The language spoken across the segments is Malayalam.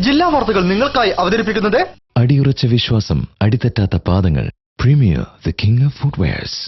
ജില്ലാ വാർത്തകൾ നിങ്ങൾക്കായി അവതരിപ്പിക്കുന്നത് അടിയുറച്ച വിശ്വാസം, അടിതെറ്റാത്ത പാദങ്ങൾ. Premier, the king of footwears.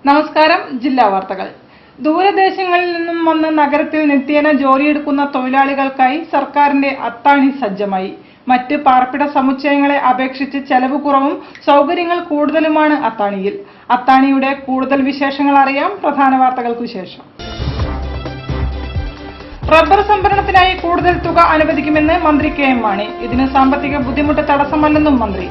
നമസ്കാരം. ജില്ലാ വാർത്തകൾ. ദൂരദേശങ്ങളിൽ നിന്നും വന്ന് നഗരത്തിൽ നിത്യേന ജോലിയെടുക്കുന്ന തൊഴിലാളികൾക്കായി സർക്കാരിന്റെ അത്താണി സജ്ജമായി. മറ്റ് പാർപ്പിട സമുച്ചയങ്ങളെ അപേക്ഷിച്ച് ചെലവ് കുറവും സൗകര്യങ്ങൾ കൂടുതലുമാണ് അത്താണിയിൽ. അത്താണിയുടെ കൂടുതൽ വിശേഷങ്ങൾ അറിയാം പ്രധാന വാർത്തകൾക്കു ശേഷം. റബ്ബർ സംഭരണത്തിനായി കൂടുതൽ തുക അനുവദിക്കുമെന്ന് മന്ത്രി കെ എം മാണി. ഇതിന് സാമ്പത്തിക ബുദ്ധിമുട്ട് തടസ്സമല്ലെന്നും മന്ത്രി.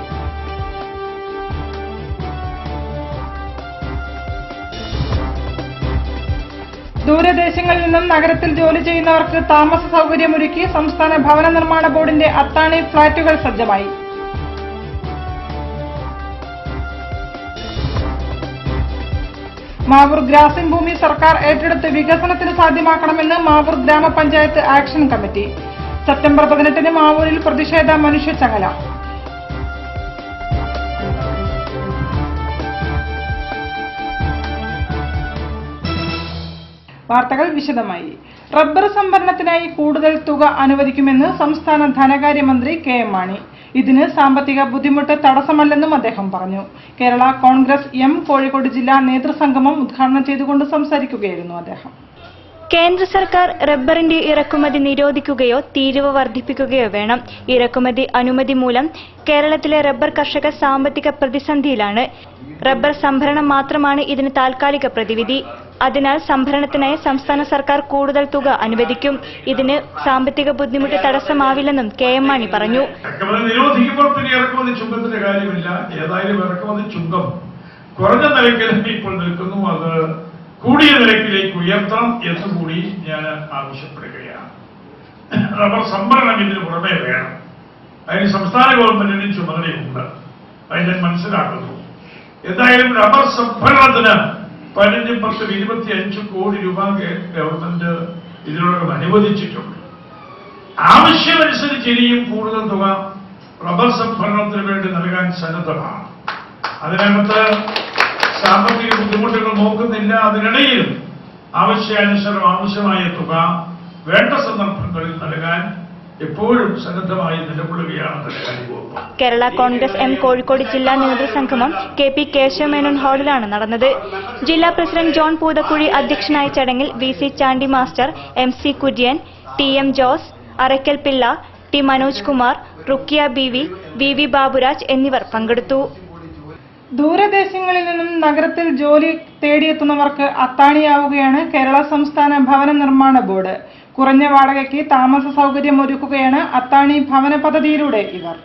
ദൂരദേശങ്ങളിൽ നിന്നും നഗരത്തിൽ ജോലി ചെയ്യുന്നവർക്ക് താമസ സൗകര്യമൊരുക്കി സംസ്ഥാന ഭവന നിർമ്മാണ ബോർഡിന്റെ അത്താണി ഫ്ളാറ്റുകൾ സജ്ജമായി. മാവൂർ ഗ്രാസിംഗ് ഭൂമി സർക്കാർ ഏറ്റെടുത്ത് വികസനത്തിന് സാധ്യമാക്കണമെന്ന് മാവൂർ ഗ്രാമപഞ്ചായത്ത് ആക്ഷൻ കമ്മിറ്റി. സെപ്റ്റംബർ 18 മാവൂരിൽ പ്രതിഷേധ മനുഷ്യച്ചങ്ങല. വാർത്തകൾ വിശദമായി. റബ്ബർ സംഭരണത്തിനായി കൂടുതൽ തുക അനുവദിക്കുമെന്ന് സംസ്ഥാന ധനകാര്യമന്ത്രി കെ എം മാണി. ഇതിന് സാമ്പത്തിക ബുദ്ധിമുട്ട് തടസ്സമല്ലെന്നും അദ്ദേഹം പറഞ്ഞു. കേരള കോൺഗ്രസ് എം കോഴിക്കോട് ജില്ലാ നേതൃസംഗമം ഉദ്ഘാടനം ചെയ്തുകൊണ്ട് സംസാരിക്കുകയായിരുന്നു അദ്ദേഹം. കേന്ദ്ര സർക്കാർ റബ്ബറിന്റെ ഇറക്കുമതി നിരോധിക്കുകയോ തീരുവ വർദ്ധിപ്പിക്കുകയോ വേണം. ഇറക്കുമതി അനുമതി മൂലം കേരളത്തിലെ റബ്ബർ കർഷകർ സാമ്പത്തിക പ്രതിസന്ധിയിലാണ്. റബ്ബർ സംഭരണം മാത്രമാണ് ഇതിന് താൽക്കാലിക പ്രതിവിധി. അതിനാൽ സംഭരണത്തിനായി സംസ്ഥാന സർക്കാർ കൂടുതൽ തുക അനുവദിക്കും. ഇതിന് സാമ്പത്തിക ബുദ്ധിമുട്ട് തടസ്സമാവില്ലെന്നും കെ എം മാണി പറഞ്ഞു. നിരോധിക്കുമ്പോൾ പിന്നെ ഇറക്കുമതി ചുങ്കത്തിന്റെ കാര്യമില്ല. ഏതായാലും ഇറക്കുമതി ചുങ്കം കുറഞ്ഞ നിരക്കിൽ ഇപ്പോൾ നിൽക്കുന്നു. അത് കൂടിയ നിരക്കിലേക്ക് ഉയർത്തണം എന്നുകൂടി ഞാൻ ആവശ്യപ്പെടുകയാണ്. റബ്ബർ സംഭരണം ഇതിന് പുറമേ വേണം. അതിന് സംസ്ഥാന ഗവൺമെന്റിന് ചുമതലയുണ്ട്. അത് ഞാൻ മനസ്സിലാക്കുന്നു. എന്തായാലും റബ്ബർ സംഭരണത്തിന് 15, 10, 25 കോടി രൂപ ഗവൺമെന്റ് ഇതിനോടകം അനുവദിച്ചിട്ടുണ്ട്. ആവശ്യമനുസരിച്ച് ഇനിയും കൂടുതൽ തുക റബ്ബർ സംഭരണത്തിന് വേണ്ടി നൽകാൻ സന്നദ്ധമാണ്. അതിനകത്ത് സാമ്പത്തിക ബുദ്ധിമുട്ടുകൾ നോക്കുന്നില്ല. അതിനിടയിലും ആവശ്യാനുസരണം ആവശ്യമായ തുക വേണ്ട സന്ദർഭങ്ങളിൽ നൽകാൻ എപ്പോഴും സന്നദ്ധമായി നിലകൊള്ളുകയാണ് ധനകാര്യ വകുപ്പ്. കേരള കോൺഗ്രസ് എം കോഴിക്കോട് ജില്ലാ നേതൃസംഗമം കെ പി കേശവമേനോൻ ഹാളിലാണ് നടന്നത്. ജില്ലാ പ്രസിഡന്റ് ജോൺ പൂതക്കുഴി അധ്യക്ഷനായ ചടങ്ങിൽ VC Chandy master, MC Kurian, TM Jose, Araykkal Pillai, T Manoj Kumar, Rukkiya BV, VV Baburaj എന്നിവർ പങ്കെടുത്തു. ദൂരദേശങ്ങളിൽ നിന്നും നഗരത്തിൽ ജോലി തേടിയെത്തുന്നവർക്ക് അത്താണിയാവുകയാണ് കേരള സംസ്ഥാന ഭവന നിർമ്മാണ ബോർഡ്. കുറഞ്ഞ വാടകയ്ക്ക് താമസ സൗകര്യം ഒരുക്കുകയാണ് അത്താണി ഭവന പദ്ധതിയിലൂടെ ഇവർ.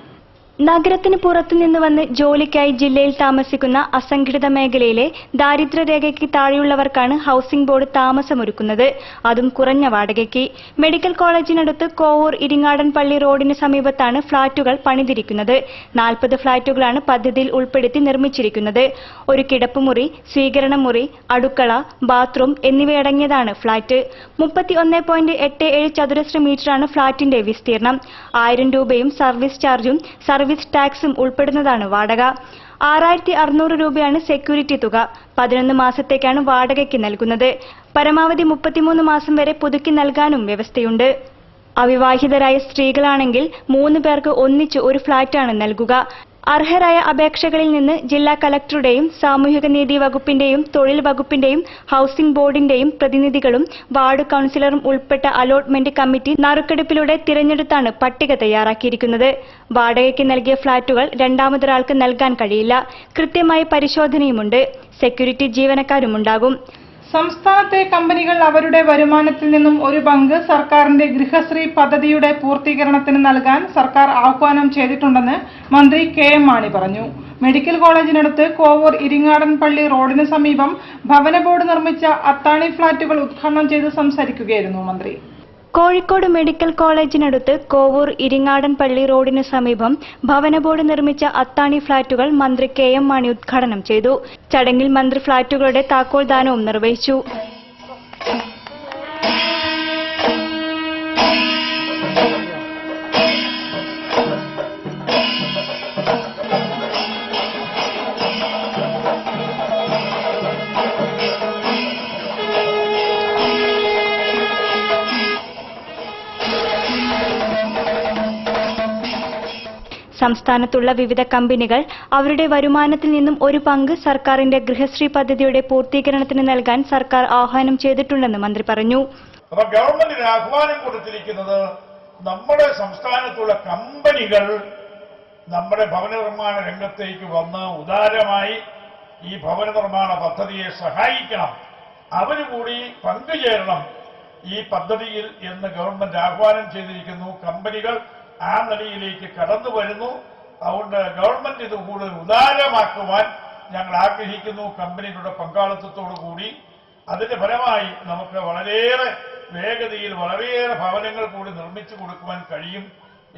നഗരത്തിന് പുറത്തുനിന്ന് വന്ന് ജോലിക്കായി ജില്ലയിൽ താമസിക്കുന്ന അസംഘടിത മേഖലയിലെ ദാരിദ്ര്യരേഖയ്ക്ക് താഴെയുള്ളവർക്കാണ് ഹൌസിംഗ് ബോർഡ് താമസമൊരുക്കുന്നത്. അതും കുറഞ്ഞ വാടകയ്ക്ക്. മെഡിക്കൽ കോളേജിനടുത്ത് കോവൂർ ഇരിങ്ങാടൻ പള്ളി റോഡിന് സമീപത്താണ് ഫ്ളാറ്റുകൾ പണിതിരിക്കുന്നത്. 40 ഫ്ളാറ്റുകളാണ് പദ്ധതിയിൽ ഉൾപ്പെടുത്തി നിർമ്മിച്ചിരിക്കുന്നത്. ഒരു കിടപ്പുമുറി, സ്വീകരണമുറി, അടുക്കള, ബാത്റൂം എന്നിവയടങ്ങിയതാണ് ഫ്ളാറ്റ്. 31.87 ചതുരശ്ര മീറ്ററാണ് ഫ്ളാറ്റിന്റെ വിസ്തീർണം. 1000 രൂപയും സർവീസ് ചാർജും സർവീസ് ടാക്സും ഉൾപ്പെടുന്നതാണ് വാടക. 6600 രൂപയാണ് സെക്യൂരിറ്റി തുക. 11 മാസത്തേക്കാണ് വാടകയ്ക്ക് നൽകുന്നത്. പരമാവധി 33 മാസം വരെ പുതുക്കി നൽകാനും വ്യവസ്ഥയുണ്ട്. അവിവാഹിതരായ സ്ത്രീകളാണെങ്കിൽ 3 പേർക്ക് ഒന്നിച്ച് ഒരു ഫ്ളാറ്റാണ് നൽകുക. അർഹരായ അപേക്ഷകളിൽ നിന്ന് ജില്ലാ കലക്ടറുടെയും സാമൂഹികനീതി വകുപ്പിന്റെയും തൊഴിൽ വകുപ്പിന്റെയും ഹൌസിംഗ് ബോർഡിന്റെയും പ്രതിനിധികളും വാർഡ് കൌൺസിലറും ഉൾപ്പെട്ട അലോട്ട്മെന്റ് കമ്മിറ്റി നറുക്കെടുപ്പിലൂടെ തിരഞ്ഞെടുത്താണ് പട്ടിക തയ്യാറാക്കിയിരിക്കുന്നത്. വാടകയ്ക്ക് നൽകിയ ഫ്ളാറ്റുകൾ രണ്ടാമതൊരാൾക്ക് നൽകാൻ കഴിയില്ല. കൃത്യമായ പരിശോധനയുമുണ്ട്. സെക്യൂരിറ്റി ജീവനക്കാരുമുണ്ടാകും. സംസ്ഥാനത്തെ കമ്പനികൾ അവരുടെ വരുമാനത്തിൽ നിന്നും ഒരു പങ്ക് സർക്കാരിന്റെ ഗൃഹശ്രീ പദ്ധതിയുടെ പൂർത്തീകരണത്തിന് നൽകാൻ സർക്കാർ ആഹ്വാനം ചെയ്തിട്ടുണ്ടെന്ന് മന്ത്രി കെ എം മാണി പറഞ്ഞു. മെഡിക്കൽ കോളേജിനടുത്ത് കോവൂർ ഇരിങ്ങാടൻ പള്ളി റോഡിന് സമീപം ഭവന ബോർഡ് നിർമ്മിച്ച അത്താണി ഫ്ളാറ്റുകൾ ഉദ്ഘാടനം ചെയ്ത് സംസാരിക്കുകയായിരുന്നു മന്ത്രി. കോഴിക്കോട് മെഡിക്കൽ കോളേജിനടുത്ത് കോവൂർ ഇരിങ്ങാടൻ പള്ളി റോഡിന് സമീപം ഭവന ബോർഡ് നിർമ്മിച്ച അത്താണി ഫ്ളാറ്റുകൾ മന്ത്രി KM മാണി ഉദ്ഘാടനം ചെയ്തു. ചടങ്ങിൽ മന്ത്രി ഫ്ളാറ്റുകളുടെ താക്കോൽദാനവും നിർവഹിച്ചു. സംസ്ഥാനത്തുള്ള വിവിധ കമ്പനികൾ അവരുടെ വരുമാനത്തിൽ നിന്നും ഒരു പങ്ക് സർക്കാരിന്റെ ഗൃഹശ്രീ പദ്ധതിയുടെ പൂർത്തീകരണത്തിന് നൽകാൻ സർക്കാർ ആഹ്വാനം ചെയ്തിട്ടുണ്ടെന്ന് മന്ത്രി പറഞ്ഞു. അപ്പോൾ ഗവൺമെന്റിന് ആഹ്വാനം കൊടുത്തിരിക്കുന്നത് നമ്മുടെ സംസ്ഥാനത്തുള്ള കമ്പനികൾ നമ്മുടെ ഭവന നിർമ്മാണ രംഗത്തേക്ക് വന്ന് ഉദാരമായി ഈ ഭവന നിർമ്മാണ പദ്ധതിയെ സഹായിക്കണം, അവരുകൂടി പങ്കുചേരണം ഈ പദ്ധതിയിൽ എന്ന് ഗവൺമെന്റ് ആഹ്വാനം ചെയ്തിരിക്കുന്നു. കമ്പനികൾ ആ നിലയിലേക്ക് കടന്നു വരുന്നു. അതുകൊണ്ട് ഗവൺമെന്റ് ഇത് കൂടുതൽ ഉദാരമാക്കുവാൻ ഞങ്ങൾ ആഗ്രഹിക്കുന്നു. കമ്പനികളുടെ പങ്കാളിത്തത്തോടു കൂടി അതിന്റെ ഫലമായി നമുക്ക് വളരെയേറെ വേഗതയിൽ വളരെയേറെ ഭവനങ്ങൾ കൂടി നിർമ്മിച്ചു കൊടുക്കുവാൻ കഴിയും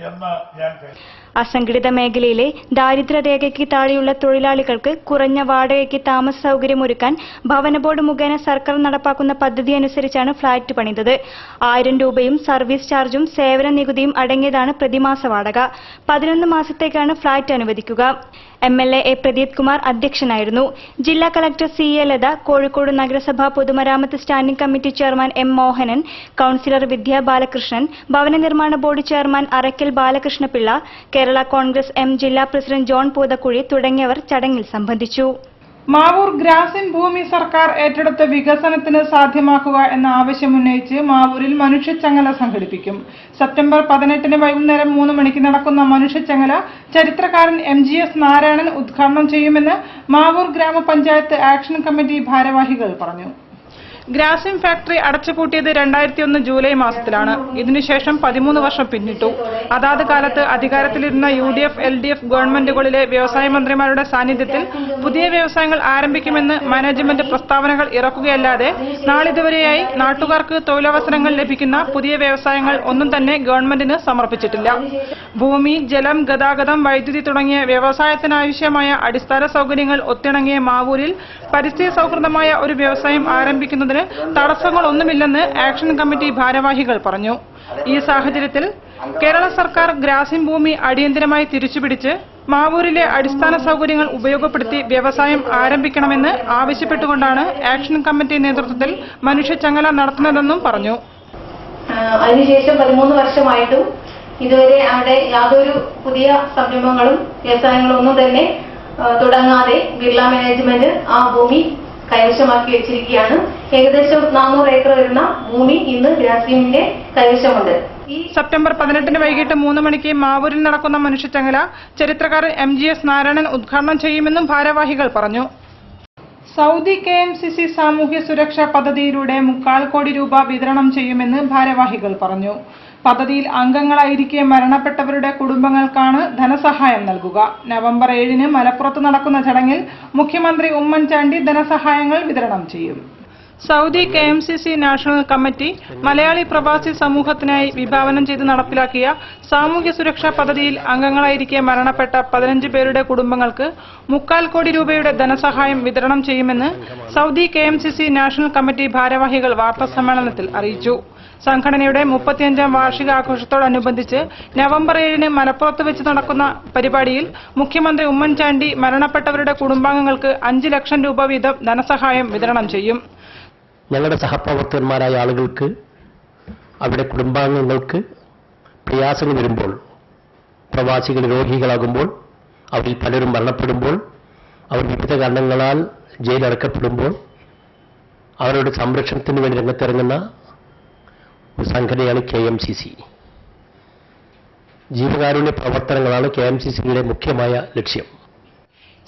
എന്ന് ഞാൻ കരുതുന്നു. അസംഘടിത മേഖലയിലെ ദാരിദ്ര്യരേഖയ്ക്ക് താഴെയുള്ള തൊഴിലാളികൾക്ക് കുറഞ്ഞ വാടകയ്ക്ക് താമസ സൗകര്യമൊരുക്കാൻ ഭവന ബോർഡ് മുഖേന സർക്കാർ നടപ്പാക്കുന്ന പദ്ധതി അനുസരിച്ചാണ് ഫ്ളാറ്റ് പണിതത്. 1000 രൂപയും സർവീസ് ചാർജും സേവന നികുതിയും അടങ്ങിയതാണ് പ്രതിമാസ വാടക. 11 മാസത്തേക്കാണ് ഫ്ളാറ്റ് അനുവദിക്കുക. MLA A. പ്രദീപ് കുമാർ അധ്യക്ഷനായിരുന്നു. ജില്ലാ കളക്ടർ CA ലത, കോഴിക്കോട് നഗരസഭാ പൊതുമരാമത്ത് standing committee chairman M. Mohanan, councillor Vidya Balakrishnan, ഭവന നിർമ്മാണ board chairman Arakkal Balakrishnapillai, Kerala Congress M ജില്ലാ പ്രസിഡന്റ് ജോൺ പൂതക്കുഴി തുടങ്ങിയവർ ചടങ്ങിൽ സംബന്ധിച്ചു. മാവൂർ ഗ്രാസിം ഭൂമി സർക്കാർ ഏറ്റെടുത്ത് വികസനത്തിന് സാധ്യമാക്കുക എന്ന ആവശ്യമുന്നയിച്ച് മാവൂരിൽ മനുഷ്യച്ചങ്ങല സംഘടിപ്പിക്കും. സെപ്റ്റംബർ 18 വൈകുന്നേരം 3 മണിക്ക് നടക്കുന്ന മനുഷ്യച്ചങ്ങല ചരിത്രകാരൻ MGS നാരായണൻ ഉദ്ഘാടനം ചെയ്യുമെന്ന് മാവൂർ ഗ്രാമപഞ്ചായത്ത് ആക്ഷൻ കമ്മിറ്റി ഭാരവാഹികൾ പറഞ്ഞു. ഗ്രാസിം ഫാക്ടറി അടച്ചുപൂട്ടിയത് 2001 ജൂലൈ മാസത്തിലാണ്. ഇതിനുശേഷം 13 വർഷം പിന്നിട്ടു. അതാത് കാലത്ത് അധികാരത്തിലിരുന്ന UDF, LDF ഗവൺമെന്റുകളിലെ വ്യവസായ മന്ത്രിമാരുടെ സാന്നിധ്യത്തിൽ പുതിയ വ്യവസായങ്ങൾ ആരംഭിക്കുമെന്ന് മാനേജ്മെന്റ് പ്രസ്താവനകൾ ഇറക്കുകയല്ലാതെ നാളിതുവരെയായി നാട്ടുകാർക്ക് തൊഴിലവസരങ്ങൾ ലഭിക്കുന്ന പുതിയ വ്യവസായങ്ങൾ ഒന്നും തന്നെ ഗവൺമെന്റിന് സമർപ്പിച്ചിട്ടില്ല. ഭൂമി, ജലം, ഗതാഗതം, വൈദ്യുതി തുടങ്ങിയ വ്യവസായത്തിനാവശ്യമായ അടിസ്ഥാന സൗകര്യങ്ങൾ ഒത്തിണങ്ങിയ മാവൂരിൽ പരിസ്ഥിതി സൗഹൃദമായ ഒരു വ്യവസായം ആരംഭിക്കുന്നതിന് തടസ്സങ്ങളൊന്നുമില്ലെന്ന് ആക്ഷൻ കമ്മിറ്റി ഭാരവാഹികൾ പറഞ്ഞു. ഈ സാഹചര്യത്തിൽ കേരള സർക്കാർ ഗ്രാസിം ഭൂമി അടിയന്തരമായി തിരിച്ചുപിടിച്ച് മാവൂരിലെ അടിസ്ഥാന സൗകര്യങ്ങൾ ഉപയോഗപ്പെടുത്തി വ്യവസായം ആരംഭിക്കണമെന്ന് ആവശ്യപ്പെട്ടുകൊണ്ടാണ് ആക്ഷൻ കമ്മിറ്റി നേതൃത്വത്തിൽ മനുഷ്യച്ചങ്ങല നടത്തുന്നതെന്നും പറഞ്ഞു. അതിനുശേഷം 13 വർഷമായിട്ടും ഇതുവരെ അവിടെ യാതൊരു പുതിയ സംരംഭങ്ങളും വ്യവസായങ്ങളും ഒന്നും തന്നെ തുടങ്ങാതെ ബിർള മാനേജ്മെന്റ് ആ ഭൂമി കൈവശമാക്കി വെച്ചിരിക്കുകയാണ്. ഏകദേശം 400 ഏക്കർ വരുന്ന ഭൂമി ഇന്ന് ഗ്രാസിമിന്റെ കൈവശമുണ്ട്. സെപ്റ്റംബർ 18 വൈകിട്ട് 3 മണിക്ക് മാവൂരിൽ നടക്കുന്ന മനുഷ്യച്ചങ്ങല ചരിത്രകാരൻ MGS നാരായണൻ ഉദ്ഘാടനം ചെയ്യുമെന്നും ഭാരവാഹികൾ പറഞ്ഞു. സൗദി KMCC സാമൂഹ്യ സുരക്ഷാ പദ്ധതിയിലൂടെ 3/4 കോടി രൂപ വിതരണം ചെയ്യുമെന്ന് ഭാരവാഹികൾ പറഞ്ഞു. പദ്ധതിയിൽ അംഗങ്ങളായിരിക്കെ മരണപ്പെട്ടവരുടെ കുടുംബങ്ങൾക്കാണ് ധനസഹായം നൽകുക. നവംബർ 7 മലപ്പുറത്ത് നടക്കുന്ന ചടങ്ങിൽ മുഖ്യമന്ത്രി ഉമ്മൻചാണ്ടി ധനസഹായങ്ങൾ വിതരണം ചെയ്യും. Saudi KMCC national committee Malayali പ്രവാസി സമൂഹത്തിനായി വിഭാവനം ചെയ്ത് നടപ്പിലാക്കിയ സാമൂഹ്യ സുരക്ഷാ പദ്ധതിയിൽ അംഗങ്ങളായിരിക്കെ മരണപ്പെട്ട 15 പേരുടെ കുടുംബങ്ങൾക്ക് 3/4 കോടി രൂപയുടെ ധനസഹായം വിതരണം ചെയ്യുമെന്ന് സൗദി KMCC നാഷണൽ കമ്മിറ്റി ഭാരവാഹികൾ വാർത്താസമ്മേളനത്തിൽ അറിയിച്ചു. സംഘടനയുടെ 35ാം വാർഷികാഘോഷത്തോടനുബന്ധിച്ച് നവംബർ 7 മലപ്പുറത്ത് വെച്ച് നടക്കുന്ന പരിപാടിയിൽ മുഖ്യമന്ത്രി ഉമ്മൻചാണ്ടി മരണപ്പെട്ടവരുടെ കുടുംബാംഗങ്ങൾക്ക് 5 ലക്ഷം രൂപ വീതം ധനസഹായം വിതരണം ചെയ്യും. ഞങ്ങളുടെ സഹപ്രവർത്തകന്മാരായ ആളുകൾക്ക്, അവരുടെ കുടുംബാംഗങ്ങൾക്ക് പ്രയാസങ്ങൾ വരുമ്പോൾ, പ്രവാസികൾ രോഗികളാകുമ്പോൾ, അവരിൽ പലരും മരണപ്പെടുമ്പോൾ, അവർ വിവിധ കാരണങ്ങളാൽ ജയിലടക്കപ്പെടുമ്പോൾ അവരുടെ സംരക്ഷണത്തിന് വേണ്ടി രംഗത്തിറങ്ങുന്ന ഒരു സംഘടനയാണ് KMCC. ജീവകാരുണ്യ പ്രവർത്തനങ്ങളാണ് KMCCയുടെ മുഖ്യമായ ലക്ഷ്യം.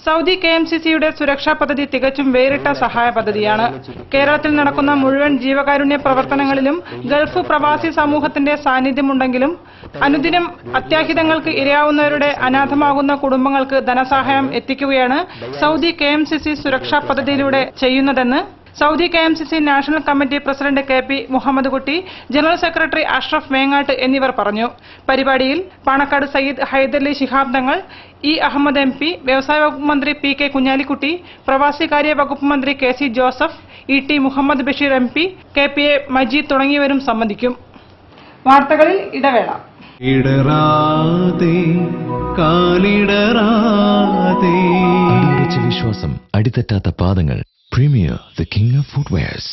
സൗദി KMCCയുടെ സുരക്ഷാ പദ്ധതി തികച്ചും വേറിട്ട സഹായ പദ്ധതിയാണ്. കേരളത്തിൽ നടക്കുന്ന മുഴുവൻ ജീവകാരുണ്യ പ്രവർത്തനങ്ങളിലും ഗൾഫ് പ്രവാസി സമൂഹത്തിന്റെ സാന്നിധ്യമുണ്ടെങ്കിലും അനുദിനം അത്യാഹിതങ്ങൾക്ക് ഇരയാവുന്നവരുടെ അനാഥമാകുന്ന കുടുംബങ്ങൾക്ക് ധനസഹായം എത്തിക്കുകയാണ് സൗദി KMCC സുരക്ഷാ പദ്ധതിയിലൂടെ ചെയ്യുന്നതെന്ന് Saudi KMCC national committee president KP Muhammad Kutty, general secretary Ashraf മേങ്ങാട്ട് എന്നിവർ പറഞ്ഞു. പരിപാടിയിൽ പാണക്കാട് സയ്യിദ് ഹൈദരലി ശിഹാബ് തങ്ങൾ, E. അഹമ്മദ് MP, വ്യവസായ വകുപ്പ് മന്ത്രി PK കുഞ്ഞാലിക്കുട്ടി, പ്രവാസികാര്യ വകുപ്പ് മന്ത്രി KC Joseph, ET Muhammad Basheer MP, KPA Majeed തുടങ്ങിയവരും സംബന്ധിക്കും. വാർത്തകളിൽ ഇടവേള. വിശ്വാസം, അടിതെറ്റാത്ത പാദങ്ങൾ. Premier, the king of footwears.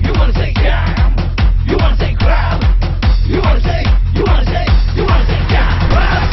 You wanna say yeah, you wanna say grab, you wanna say yeah, grab.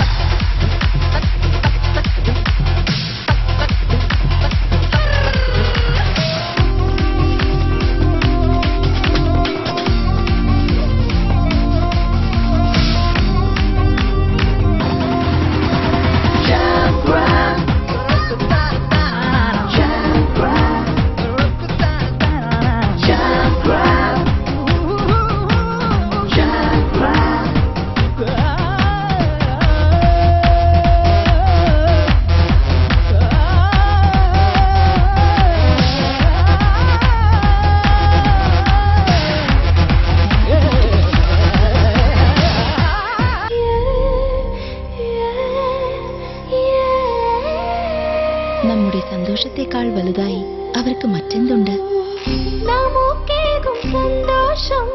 നമ്മുടെ സന്തോഷത്തെക്കാൾ വലുതായി അവർക്ക് മറ്റെന്തുണ്ട്? നമുക്കേകും സന്തോഷം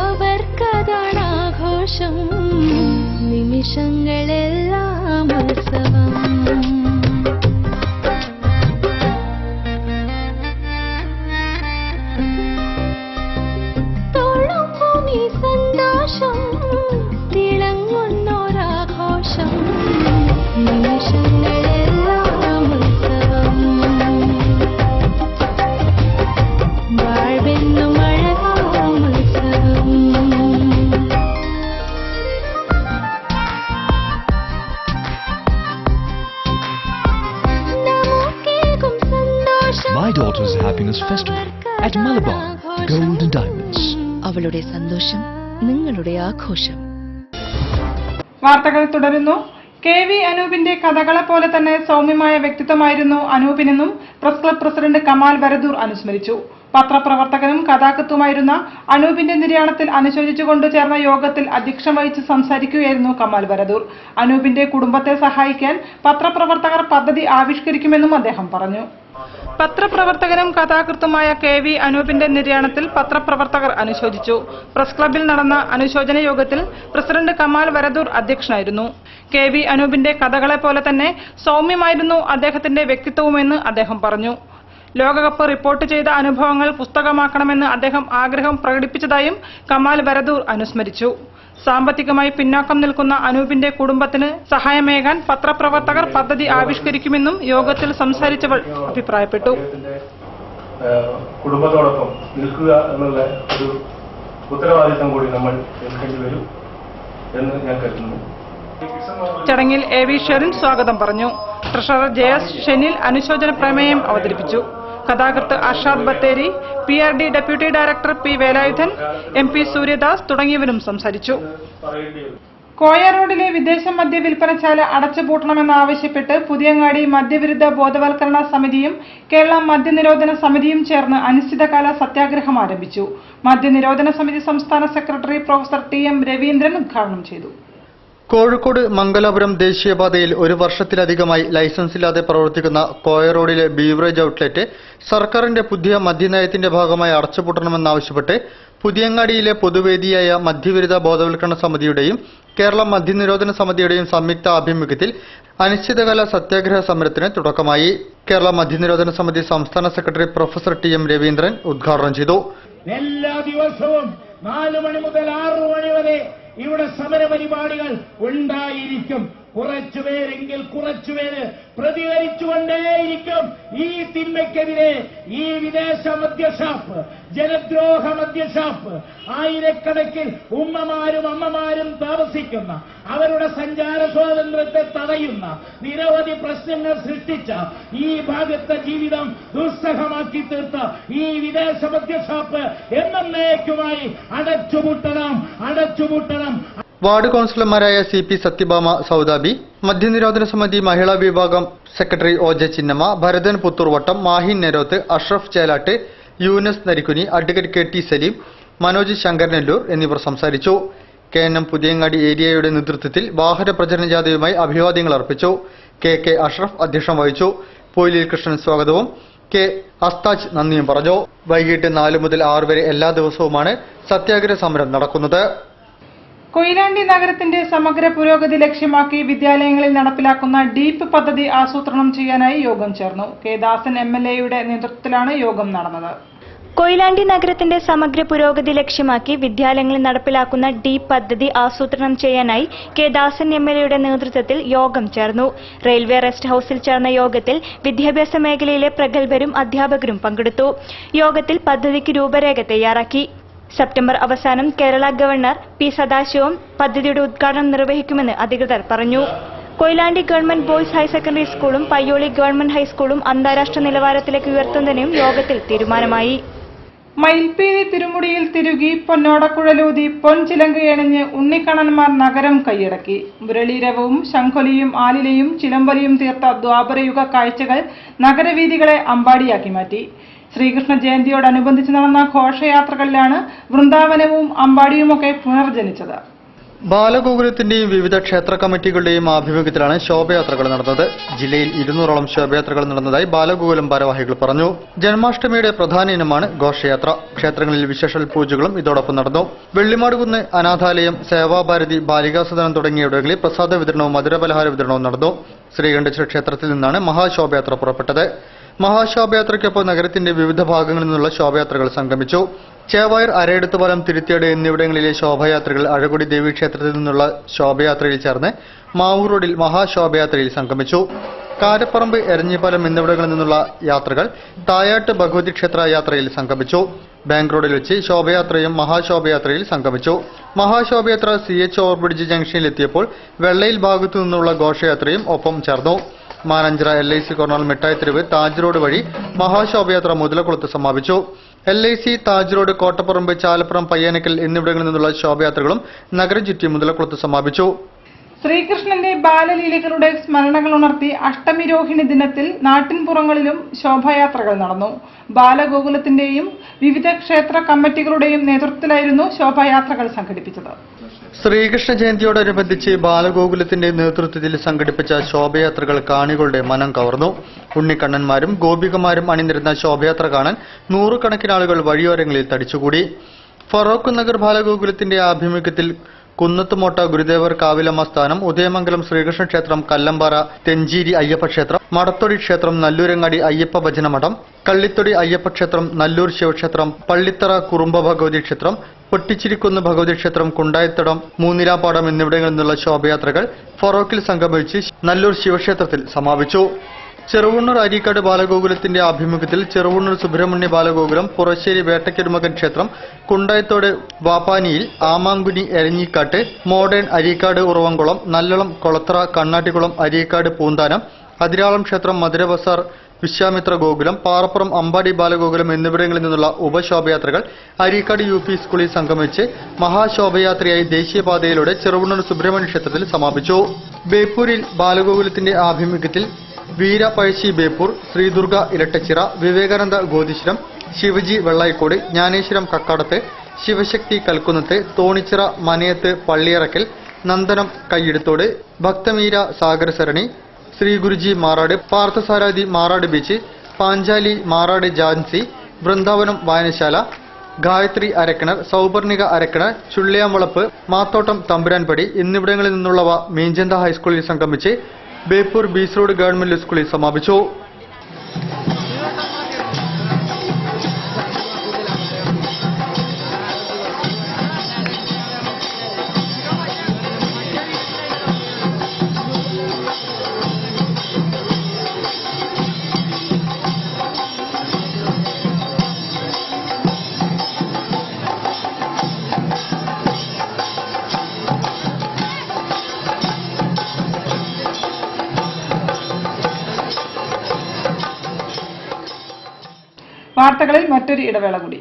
അവർക്കതാണ് ആഘോഷം, നിമിഷങ്ങളെല്ലാം ഉത്സവം. തോളും ഈ സന്തോഷം തിളങ്ങുന്നൊരാഘോഷം, നിമിഷങ്ങളെല്ലാം My daughter's happiness festival at Malabar Gold and Diamonds. അവളുടെ സന്തോഷം നിങ്ങളുടെ ആഘോഷം. വാർത്തകൾ തുടരുന്നു. KV അനൂപിന്റെ കഥകളെ പോലെ തന്നെ സൗമ്യമായ വ്യക്തിത്വമായിരുന്നു അനൂപിനെന്നും press club president Kamal Varadoor അനുസ്മരിച്ചു. പത്രപ്രവർത്തകനും കഥാകൃത്തുമായിരുന്ന അനൂപിന്റെ നിര്യാണത്തിൽ അനുശോചിച്ചുകൊണ്ട് ചേർന്ന യോഗത്തിൽ അധ്യക്ഷം വഹിച്ച് സംസാരിക്കുകയായിരുന്നു കമാൽ വരദൂർ. അനൂപിന്റെ കുടുംബത്തെ സഹായിക്കാൻ പത്രപ്രവർത്തകർ പദ്ധതി ആവിഷ്കരിക്കുമെന്നും അദ്ദേഹം പറഞ്ഞു. പത്രപ്രവർത്തകനും കഥാകൃത്തുമായ KV അനൂപിന്റെ നിര്യാണത്തിൽ പത്രപ്രവർത്തകർ അനുശോചിച്ചു. പ്രസ് ക്ലബിൽ നടന്ന അനുശോചന യോഗത്തിൽ പ്രസിഡന്റ് കമാൽ വരദൂർ അധ്യക്ഷനായിരുന്നു. KV അനൂപിന്റെ കഥകളെ പോലെ തന്നെ സൗമ്യമായിരുന്നു അദ്ദേഹത്തിന്റെ വ്യക്തിത്വവുമെന്ന് അദ്ദേഹം പറഞ്ഞു. ലോകകപ്പ് റിപ്പോർട്ട് ചെയ്ത അനുഭവങ്ങൾ പുസ്തകമാക്കണമെന്ന് അദ്ദേഹം ആഗ്രഹം പ്രകടിപ്പിച്ചതായും കമാൽ വരദൂർ അനുസ്മരിച്ചു. സാമ്പത്തികമായി പിന്നാക്കം നിൽക്കുന്ന അനൂപിന്റെ കുടുംബത്തിന് സഹായമേകാൻ പത്രപ്രവർത്തകർ പദ്ധതി ആവിഷ്കരിക്കുമെന്നും യോഗത്തിൽ സംസാരിച്ചവൾ അഭിപ്രായപ്പെട്ടു. കുടുംബത്തോടൊപ്പം നിൽക്കുക എന്നുള്ള ഒരു ഉത്തരവാദിത്തം കൂടി നമ്മൾ ഏൽക്കേണ്ടി വരും എന്ന് ഞാൻ കരുതുന്നു. ചടങ്ങിൽ AV ഷെറിൻ സ്വാഗതം പറഞ്ഞു. ട്രഷറർ JS ഷെനിൽ അനുശോചന പ്രമേയം അവതരിപ്പിച്ചു. കഥാകൃത്ത് Arshad Bathery, PRD deputy director P Velayudhan, MP Suryadas തുടങ്ങിയവരും സംസാരിച്ചു. കോയ റോഡിലെ വിദേശ മദ്യ വിൽപ്പനശാല അടച്ചുപൂട്ടണമെന്നാവശ്യപ്പെട്ട് പുതിയങ്ങാടി മദ്യവിരുദ്ധ ബോധവൽക്കരണ സമിതിയും കേരള മദ്യനിരോധന സമിതിയും ചേർന്ന് അനിശ്ചിതകാല സത്യാഗ്രഹം ആരംഭിച്ചു. മദ്യനിരോധന സമിതി സംസ്ഥാന സെക്രട്ടറി പ്രൊഫസർ TM രവീന്ദ്രൻ ഉദ്ഘാടനം ചെയ്തു. കോഴിക്കോട് മംഗലാപുരം ദേശീയപാതയിൽ ഒരു വർഷത്തിലധികമായി ലൈസൻസില്ലാതെ പ്രവർത്തിക്കുന്ന കോയ റോഡിലെ ബീവറേജ് ഔട്ട്ലെറ്റ് സർക്കാരിന്റെ പുതിയ മദ്യനയത്തിന്റെ ഭാഗമായി അടച്ചുപൂട്ടണമെന്നാവശ്യപ്പെട്ട് പുതിയങ്ങാടിയിലെ പൊതുവേദിയായ മദ്യവിരുദ്ധ ബോധവൽക്കരണ സമിതിയുടെയും കേരള മദ്യനിരോധന സമിതിയുടെയും സംയുക്ത ആഭിമുഖ്യത്തിൽ അനിശ്ചിതകാല സത്യാഗ്രഹ സമരത്തിന് തുടക്കമായി. കേരള മദ്യനിരോധന സമിതി സംസ്ഥാന secretary professor T M Raveendran ഉദ്ഘാടനം ചെയ്തു. എല്ലാ ദിവസവും 4 മണി മുതൽ 6 മണി വരെ ഇവിടെ സമരപരിപാടികൾ ഉണ്ടായിരിക്കും. കുറച്ചുപേരെങ്കിൽ കുറച്ചുപേര് പ്രതികരിച്ചുകൊണ്ടേയിരിക്കും. ഈ തിന്മയ്ക്കെതിരെ ഈ വിദേശ മദ്യഷാപ്പ്, ജനദ്രോഹ മദ്യഷാപ്പ്, ആയിരക്കണക്കിൽ ഉമ്മമാരും അമ്മമാരും താമസിക്കുന്ന, അവരുടെ സഞ്ചാര സ്വാതന്ത്ര്യത്തെ തടയുന്ന, നിരവധി പ്രശ്നങ്ങൾ സൃഷ്ടിച്ച, ഈ ഭാഗത്തെ ജീവിതം ദുസ്സഹമാക്കി തീർത്ത ഈ വിദേശ മദ്യഷാപ്പ് എന്നേക്കുമായി അടച്ചുപൂട്ടണം. വാർഡ് കൌൺസിലർമാരായ CP സത്യഭാമ സൗദാബി, മദ്യനിരോധന സമിതി മഹിളാ വിഭാഗം secretary OJ Chinnamma, Bharathan Puthurvattam, Mahin Nerot, Ashraf Chelatt, Younus Narikkuni, advocate KT Saleem, Manoj Sankaranellur എന്നിവർ സംസാരിച്ചു. KNM പുതിയങ്ങാടി ഏരിയയുടെ നേതൃത്വത്തിൽ വാഹന പ്രചരണ ജാഥയുമായി അഭിവാദ്യങ്ങൾ അർപ്പിച്ചു. KK അഷ്റഫ് അധ്യക്ഷം വഹിച്ചു. പൊയിലിൽ കൃഷ്ണൻ സ്വാഗതവും K അസ്താജ് നന്ദിയും പറഞ്ഞു. വൈകിട്ട് 4 മുതൽ 6 വരെ എല്ലാ ദിവസവുമാണ് സത്യാഗ്രഹ സമരം നടക്കുന്നത്. കൊയിലാണ്ടി നഗരത്തിന്റെ സമഗ്ര പുരോഗതി ലക്ഷ്യമാക്കി വിദ്യാലയങ്ങളിൽ നടപ്പിലാക്കുന്ന ഡീപ്പ് പദ്ധതി ആസൂത്രണം ചെയ്യാനായി യോഗം ചേർന്നു. K ദാസൻ MLA-യുടെ നേതൃത്വത്തിലാണ് യോഗം നടന്നത്. കൊയിലാണ്ടി നഗരത്തിന്റെ സമഗ്ര പുരോഗതി ലക്ഷ്യമാക്കി വിദ്യാലയങ്ങളിൽ നടപ്പിലാക്കുന്ന ഡീപ്പ് പദ്ധതി ആസൂത്രണം ചെയ്യാനായി K ദാസൻ MLA-യുടെ നേതൃത്വത്തിൽ യോഗം ചേർന്നു. റെയിൽവേ റെസ്റ്റ് ഹൌസിൽ ചേർന്ന യോഗത്തിൽ വിദ്യാഭ്യാസ മേഖലയിലെ പ്രഗത്ഭരും അധ്യാപകരും പങ്കെടുത്തു. യോഗത്തിൽ പദ്ധതിക്ക് രൂപരേഖ തയ്യാറാക്കി. സെപ്റ്റംബർ അവസാനം കേരള ഗവർണർ P സദാശിവം പദ്ധതിയുടെ ഉദ്ഘാടനം നിർവഹിക്കുമെന്ന് അധികൃതർ പറഞ്ഞു. Koyilandy government boys higher secondary സ്കൂളും പയ്യോളി ഗവൺമെന്റ് ഹൈസ്കൂളും അന്താരാഷ്ട്ര നിലവാരത്തിലേക്ക് ഉയർത്തുന്നതിനും യോഗത്തിൽ തീരുമാനമായി. മയിൽപ്പീലി തിരുമുടിയിൽ തിരുകി പൊന്നോടക്കുഴലൂതി പൊൻചിലങ്ക് എണിഞ്ഞ് ഉണ്ണിക്കണ്ണന്മാർ നഗരം കൈയടക്കി. മുരളീരവവും ശംഖൊലിയും ആലിലയും ചിലമ്പലിയും തീർത്ത ദ്വാപരയുഗ കാഴ്ചകൾ നഗരവീഥികളെ അമ്പാടിയാക്കി മാറ്റി. ശ്രീകൃഷ്ണ ജയന്തിയോടനുബന്ധിച്ച് നടന്ന ഘോഷയാത്രകളിലാണ് വൃന്ദാവനവും അമ്പാടിയുമൊക്കെ പുനർജനിച്ചത്. ബാലഗോകുലത്തിന്റെയും വിവിധ ക്ഷേത്ര കമ്മിറ്റികളുടെയും ആഭിമുഖ്യത്തിലാണ് ശോഭയാത്രകൾ നടന്നത്. ജില്ലയിൽ 200ഓളം ശോഭയാത്രകൾ നടന്നതായി ബാലഗോകുലം ഭാരവാഹികൾ പറഞ്ഞു. ജന്മാഷ്ടമിയുടെ പ്രധാന ഇനമാണ് ഘോഷയാത്ര. ക്ഷേത്രങ്ങളിൽ വിശേഷൽ പൂജകളും ഇതോടൊപ്പം നടന്നു. വെള്ളിമാടുകുന്ന് അനാഥാലയം, സേവാഭാരതി, ബാലികാസദനം തുടങ്ങിയിടങ്ങളിൽ പ്രസാദ വിതരണവും മധുരപലഹാര വിതരണവും നടന്നു. ശ്രീകണ്ഠേശ്വര ക്ഷേത്രത്തിൽ നിന്നാണ് മഹാശോഭയാത്ര പുറപ്പെട്ടത്. മഹാശോഭയാത്രയ്ക്കൊപ്പം നഗരത്തിന്റെ വിവിധ ഭാഗങ്ങളിൽ നിന്നുള്ള ശോഭയാത്രകൾ സംഗമിച്ചു. ചേവായൂർ, അരയെടുത്തുപാലം, തിരുത്തിയാട് എന്നിവിടങ്ങളിലെ ശോഭയാത്രകൾ അഴകൊടി ദേവീക്ഷേത്രത്തിൽ നിന്നുള്ള ശോഭയാത്രയിൽ ചേർന്ന് മാവൂർ റോഡിൽ മഹാശോഭയാത്രയിൽ സംഗമിച്ചു. കാരപ്പറമ്പ്, എരഞ്ഞിപ്പാലം എന്നിവിടങ്ങളിൽ നിന്നുള്ള യാത്രകൾ തായാട്ട് ഭഗവതി ക്ഷേത്ര യാത്രയിൽ സംഗമിച്ചു. ബാങ്ക് റോഡിൽ വെച്ച് ശോഭയാത്രയും മഹാശോഭയാത്രയിൽ സംഗമിച്ചു. മഹാശോഭയാത്ര CH ഓവർബ്രിഡ്ജ് ജംഗ്ഷനിലെത്തിയപ്പോൾ വെള്ളയിൽ ഭാഗത്തു നിന്നുള്ള ഘോഷയാത്രയും ഒപ്പം ചേർന്നു. Mananchira LIC corner Mittai Theruvu Taj road വഴി മഹാശോഭയാത്ര മുതലക്കുളത്ത് സമാപിച്ചു. LIC, താജ് റോഡ്, കോട്ടപ്പറമ്പ്, ചാലപ്പുറം, പയ്യാനക്കൽ എന്നിവിടങ്ങളിൽ നിന്നുള്ള ശോഭയാത്രകളും നഗരം ചുറ്റി മുതലക്കുളത്ത് സമാപിച്ചു. ശ്രീകൃഷ്ണന്റെ ബാലലീലകളുടെ സ്മരണകൾ ഉണർത്തി അഷ്ടമി രോഹിണി ദിനത്തിൽ നാട്ടിൻപുറങ്ങളിലും ശോഭയാത്രകൾ നടന്നു. ബാലഗോകുലത്തിന്റെയും വിവിധ ക്ഷേത്ര കമ്മിറ്റികളുടെയും നേതൃത്വത്തിലായിരുന്നു ശോഭയാത്രകൾ സംഘടിപ്പിച്ചത്. ശ്രീകൃഷ്ണ ജയന്തിയോടനുബന്ധിച്ച് ബാലഗോകുലത്തിന്റെ നേതൃത്വത്തിൽ സംഘടിപ്പിച്ച ശോഭയാത്രകൾ കാണികളുടെ മനം കവർന്നു. ഉണ്ണിക്കണ്ണന്മാരും ഗോപികമാരും അണിനിരുന്ന ശോഭയാത്ര കാണാൻ നൂറുകണക്കിന് ആളുകൾ വഴിയോരങ്ങളിൽ തടിച്ചുകൂടി. ഫറോക്ക് നഗർ ബാലഗോകുലത്തിന്റെ ആഭിമുഖ്യത്തിൽ കുന്നത്തുമോട്ട ഗുരുദേവർ കാവിലമ്മ സ്ഥാനം, ഉദയമംഗലം ശ്രീകൃഷ്ണ ക്ഷേത്രം, കല്ലമ്പാറ തെഞ്ചേരി അയ്യപ്പ ക്ഷേത്രം, മടത്തൊടി ക്ഷേത്രം, നല്ലൂരങ്ങാടി അയ്യപ്പ ഭജനമഠം, കള്ളിത്തൊടി അയ്യപ്പ ക്ഷേത്രം, നല്ലൂർ ശിവക്ഷേത്രം, പള്ളിത്തറ കുറുമ്പ ഭഗവതി ക്ഷേത്രം, പൊട്ടിച്ചിരിക്കുന്ന് ഭഗവതി ക്ഷേത്രം, കുണ്ടായിത്തടം, മൂന്നിലാപ്പാടം എന്നിവിടങ്ങളിൽ നിന്നുള്ള ശോഭയാത്രകൾ ഫറോക്കിൽ സംഗമിച്ച് നല്ലൂർ ശിവക്ഷേത്രത്തിൽ സമാപിച്ചു. ചെറുവണ്ണൂർ അരീക്കാട് ബാലഗോകുലത്തിന്റെ ആഭിമുഖ്യത്തിൽ ചെറുവണ്ണൂർ സുബ്രഹ്മണ്യ ബാലഗോകുലം, പുറശ്ശേരി വേട്ടയ്ക്കൊരുമകൻ ക്ഷേത്രം, കുണ്ടായത്തോട് വാപ്പാനിയിൽ, ആമാങ്കുനി എരഞ്ഞിക്കാട്ട്, മോഡേൺ അരീക്കാട് ഉറവംകുളം, നല്ലളം കൊളത്തറ, കണ്ണാട്ടിക്കുളം, അരീക്കാട് പൂന്താനം, അതിരാളം ക്ഷേത്രം, മധുര ബസാർ, വിശ്വാമിത്ര ഗോകുലം, പാറപ്പുറം അമ്പാടി ബാലഗോകുലം എന്നിവിടങ്ങളിൽ നിന്നുള്ള ഉപശോഭയാത്രകൾ അരീക്കാട് UP സ്കൂളിൽ സംഗമിച്ച് മഹാശോഭയാത്രയായി ദേശീയപാതയിലൂടെ ചെറുവണ്ണൂർ സുബ്രഹ്മണ്യ ക്ഷേത്രത്തിൽ സമാപിച്ചു. ബേപ്പൂരിൽ ബാലഗോകുലത്തിന്റെ ആഭിമുഖ്യത്തിൽ വീരപഴശ്ശി ബേപ്പൂർ, ശ്രീദുർഗ ഇരട്ടച്ചിറ, വിവേകാനന്ദ ഗോതിശ്രം, ശിവജി വെള്ളായിക്കോട്, ജ്ഞാനേശ്വരം കക്കാടത്ത്, ശിവശക്തി കൽക്കുന്നത്ത്, തോണിച്ചിറ മനയത്ത്, പള്ളിയറക്കൽ, നന്ദനം കയ്യെടുത്തോട്, ഭക്തമീര സാഗർ സരണി, ശ്രീ ഗുരുജി മാറാട്, പാർത്ഥസാരാഥി മാറാട് ബീച്ച്, പാഞ്ചാലി മാറാട് ജാൻസി, വൃന്ദാവനം വായനശാല, ഗായത്രി അരക്കിണർ, സൗപർണിക അരക്കിണർ, ചുള്ളിയാമ്പളപ്പ്, മാത്തോട്ടം തമ്പുരാൻപടി എന്നിവിടങ്ങളിൽ നിന്നുള്ളവ മീഞ്ചന്ത ഹൈസ്കൂളിൽ സംഗമിച്ച് ബേപ്പൂർ ബീച്ച് റോഡ് ഗവൺമെന്റ് സ്കൂളിൽ സമാപിച്ചു. വാർത്തകളിൽ മറ്റൊരു ഇടവേള കൂടി.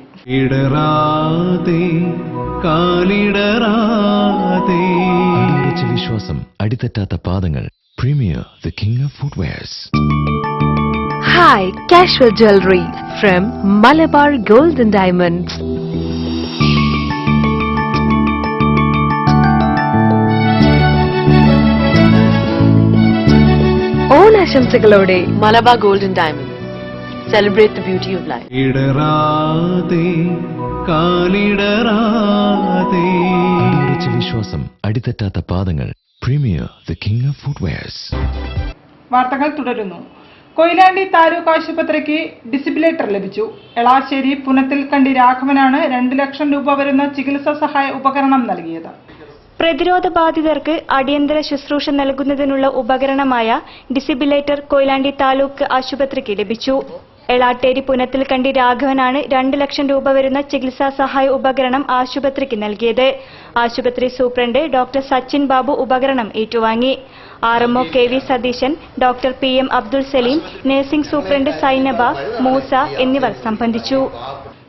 വിശ്വാസം, അടിതെറ്റാത്ത പാദങ്ങൾ. Premier the king of footwears. High casual jewelry from Malabar Gold and Diamonds. ഓണാശംസകളോടെ Malabar gold and diamonds. Celebrate the beauty of life. വിശ്വാസം, അടിതെറ്റാത്ത പാദങ്ങൾ. Premier the king of footwears. വാർത്തകൾ തുടരുന്നു. കൊയിലാണ്ടി താലൂക്ക് ആശുപത്രിക്ക് ഡിസിബിലേറ്റർ ലഭിച്ചു. എളാശ്ശേരി പുനത്തിൽ കണ്ടി രാഘവനാണ് 2 ലക്ഷം രൂപ വരുന്ന ചികിത്സാ സഹായ ഉപകരണം നൽകിയത്. പ്രതിരോധ ബാധിതർക്ക് അടിയന്തര ശുശ്രൂഷ നൽകുന്നതിനുള്ള ഉപകരണമായ ഡിസിബിലേറ്റർ കൊയിലാണ്ടി താലൂക്ക് ആശുപത്രിക്ക് ലഭിച്ചു. എളാട്ടേരി പുനത്തിൽ കണ്ടി രാഘവനാണ് 2 ലക്ഷം രൂപ വരുന്ന ചികിത്സാ സഹായ ഉപകരണം ആശുപത്രിക്ക് നൽകിയത്. ആശുപത്രി സൂപ്രണ്ട് ഡോക്ടർ സച്ചിൻ ബാബു ഉപകരണം ഏറ്റുവാങ്ങി. RMO KV Satheesan, doctor PM Abdul Saleem, nursing superintendent Sainaba, Moosa എന്നിവർ സംബന്ധിച്ചു.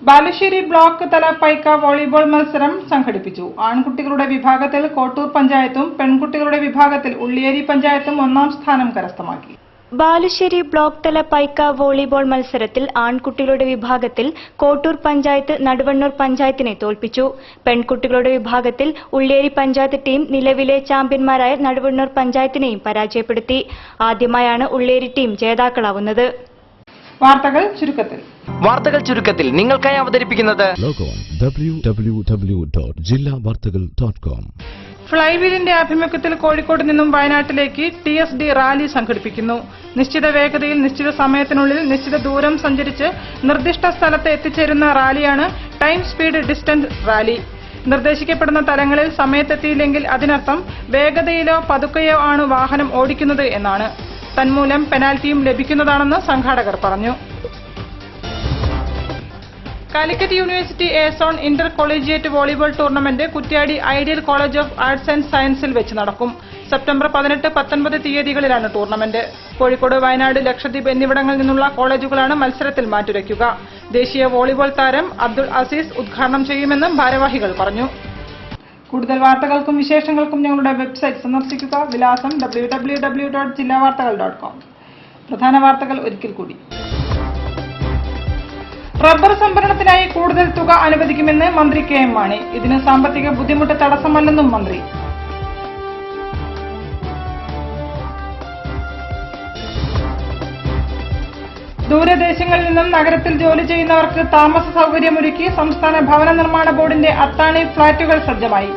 ബാലുശ്ശേരി ബ്ലോക്ക് തല പൈക്ക വോളിബോൾ മത്സരം സംഘടിപ്പിച്ചു. ആൺകുട്ടികളുടെ വിഭാഗത്തിൽ കോട്ടൂർ പഞ്ചായത്തും പെൺകുട്ടികളുടെ വിഭാഗത്തിൽ ഉള്ളിയേരി പഞ്ചായത്തും 1ാം സ്ഥാനം കരസ്ഥമാക്കി. ബാലുശ്ശേരി ബ്ലോക്ക് തല പൈക്ക വോളിബോൾ മത്സരത്തിൽ ആൺകുട്ടികളുടെ വിഭാഗത്തിൽ കോട്ടൂർ പഞ്ചായത്ത് നടുവണ്ണൂർ പഞ്ചായത്തിനെ തോൽപ്പിച്ചു. പെൺകുട്ടികളുടെ വിഭാഗത്തിൽ ഉള്ളിയേരി പഞ്ചായത്ത് ടീം നിലവിലെ ചാമ്പ്യന്മാരായ നടുവണ്ണൂർ പഞ്ചായത്തിനെയും പരാജയപ്പെടുത്തി. ആദ്യമായാണ് ഉള്ളിയേരി ടീം ജേതാക്കളാവുന്നത്. വാർത്തകൾ ചുരുക്കത്തിൽ നിങ്ങൾക്കായി അവതരിപ്പിക്കുന്നത് www.jillavartagal.com. ഫ്ലൈവീലിന്റെ ആഭിമുഖ്യത്തിൽ കോഴിക്കോട് നിന്നും വയനാട്ടിലേക്ക് TSD റാലി സംഘടിപ്പിക്കുന്നു. നിശ്ചിത വേഗതയിൽ നിശ്ചിത സമയത്തിനുള്ളിൽ നിശ്ചിത ദൂരം സഞ്ചരിച്ച് നിർദ്ദിഷ്ട സ്ഥലത്ത് എത്തിച്ചേരുന്ന റാലിയാണ് ടൈം സ്പീഡ് ഡിസ്റ്റൻസ് റാലി. നിർദ്ദേശിക്കപ്പെടുന്ന തലങ്ങളിൽ സമയത്തെത്തിയില്ലെങ്കിൽ അതിനർത്ഥം വേഗതയിലോ പതുക്കെയോ ആണ് വാഹനം ഓടിക്കുന്നത് എന്നാണ്. തന്മൂലം പെനാൽറ്റിയും ലഭിക്കുന്നതാണെന്ന് സംഘാടകർ പറഞ്ഞു. കാലിക്കറ്റ് യൂണിവേഴ്സിറ്റി A-സോൺ inter collegiate volleyball tournament Kuttiady ideal college of arts and സയൻസിൽ വെച്ച് നടക്കും. സെപ്റ്റംബർ 18, 19 തീയതികളിലാണ് ടൂർണമെന്റ്. കോഴിക്കോട്, വയനാട്, ലക്ഷദ്വീപ് എന്നിവിടങ്ങളിൽ നിന്നുള്ള കോളേജുകളാണ് മത്സരത്തിൽ മാറ്റുരയ്ക്കുക. ദേശീയ വോളിബോൾ താരം അബ്ദുൾ അസീസ് ഉദ്ഘാടനം ചെയ്യുമെന്നും ഭാരവാഹികൾ പറഞ്ഞു. കൂടുതൽ വാർത്തകൾക്കും വിശേഷങ്ങൾക്കും ഞങ്ങളുടെ വെബ്സൈറ്റ് സന്ദർശിക്കുക. വിലാസം www.jillavartagal.com. പ്രധാന വാർത്തകൾ ഒരിക്കൽ കൂടി. റബ്ബർ സംഭരണത്തിനായി കൂടുതൽ തുക അനുവദിക്കുമെന്ന് മന്ത്രി KM മാണി. ഇതിന് സാമ്പത്തിക ബുദ്ധിമുട്ട് തടസ്സമല്ലെന്നും മന്ത്രി. ദൂരദേശങ്ങളിൽ നിന്നും നഗരത്തിൽ ജോലി ചെയ്യുന്നവർക്ക് താമസ സൗകര്യമൊരുക്കി സംസ്ഥാന ഭവന നിർമ്മാണ ബോർഡിന്റെ അത്താണി ഫ്ളാറ്റുകൾ സജ്ജമായി.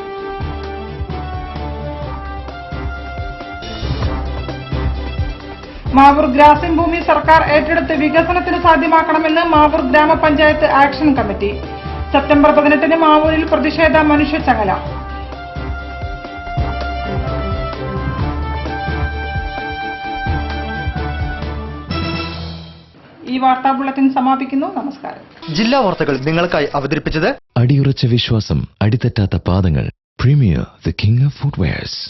മാവൂർ ഗ്രാസിം ഭൂമി സർക്കാർ ഏറ്റെടുത്ത് വികസനത്തിന് സാധ്യമാക്കണമെന്ന് മാവൂർ ഗ്രാമപഞ്ചായത്ത് ആക്ഷൻ കമ്മിറ്റി. സെപ്റ്റംബർ 18 മാവൂരിൽ പ്രതിഷേധ മനുഷ്യച്ചങ്ങല. ഈ വാർത്താ ബുള്ളറ്റിൻ സമാപിക്കുന്നു. നമസ്കാരം. ജില്ലാ വാർത്തകൾ നിങ്ങൾക്കായി അവതരിപ്പിച്ചത് അടിയുറച്ച വിശ്വാസം, അടിതെറ്റാത്ത പാദങ്ങൾ. Premier the king of footwears.